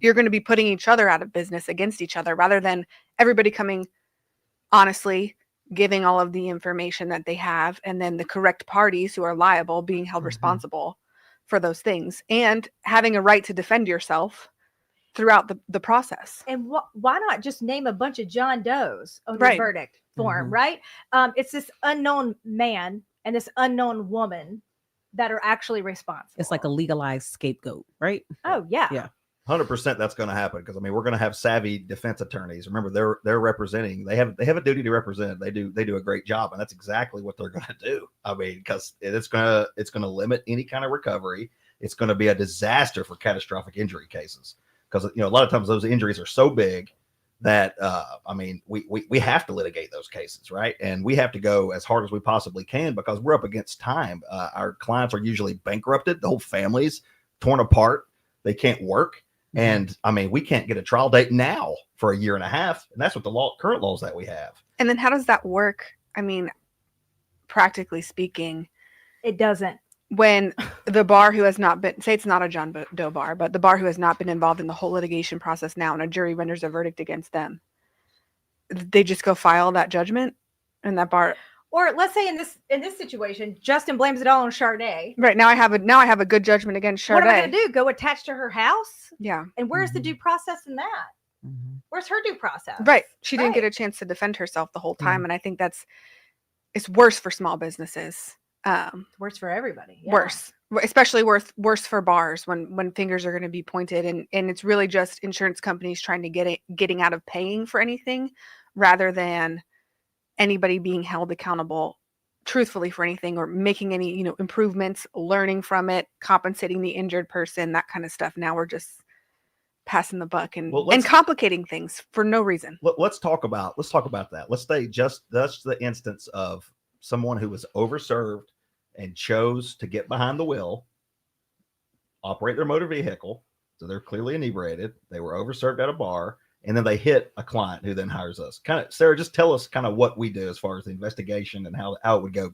you're going to be putting each other out of business against each other rather than everybody coming honestly, giving all of the information that they have, and then the correct parties who are liable being held responsible for those things and having a right to defend yourself throughout the process. And why not just name a bunch of John Does on your Right. verdict form, right? It's this unknown man and this unknown woman that are actually responsible. It's like a legalized scapegoat, right? Oh, yeah. Yeah. 100% that's going to happen, because I mean, we're going to have savvy defense attorneys. Remember, they're representing. They have a duty to represent. They do a great job, and that's exactly what they're going to do. I mean, because it's going to limit any kind of recovery. It's going to be a disaster for catastrophic injury cases, because a lot of times those injuries are so big that I mean, we have to litigate those cases, right? And we have to go as hard as we possibly can, because we're up against time. Our clients are usually bankrupted. The whole family's torn apart. They can't work. And I mean, we can't get a trial date now for a year and a half. And that's what the current laws that we have. And then how does that work? I mean, practically speaking, it doesn't. When the bar who has not been, say it's not a John Doe bar, but the bar who has not been involved in the whole litigation process now, and a jury renders a verdict against them, they just go file that judgment, and that bar. Or let's say in this situation, Justin blames it all on Sade. Right, now I have a good judgment against Sade. What am I going to do? Go attach to her house? Yeah. And where's the due process in that? Where's her due process? Right. She didn't get a chance to defend herself the whole time, and I think it's worse for small businesses. Worse for everybody. Yeah. Worse, especially worse for bars when fingers are going to be pointed, and it's really just insurance companies trying to getting out of paying for anything, rather than anybody being held accountable truthfully for anything, or making any improvements, learning from it, compensating the injured person, that kind of stuff. Now we're just passing the buck and complicating things for no reason. Let's talk about that. Let's say that's the instance of someone who was overserved and chose to get behind the wheel, operate their motor vehicle, so they're clearly inebriated. They were overserved at a bar, and then they hit a client who then hires us. Sarah, just tell us kind of what we do as far as the investigation and how it would go.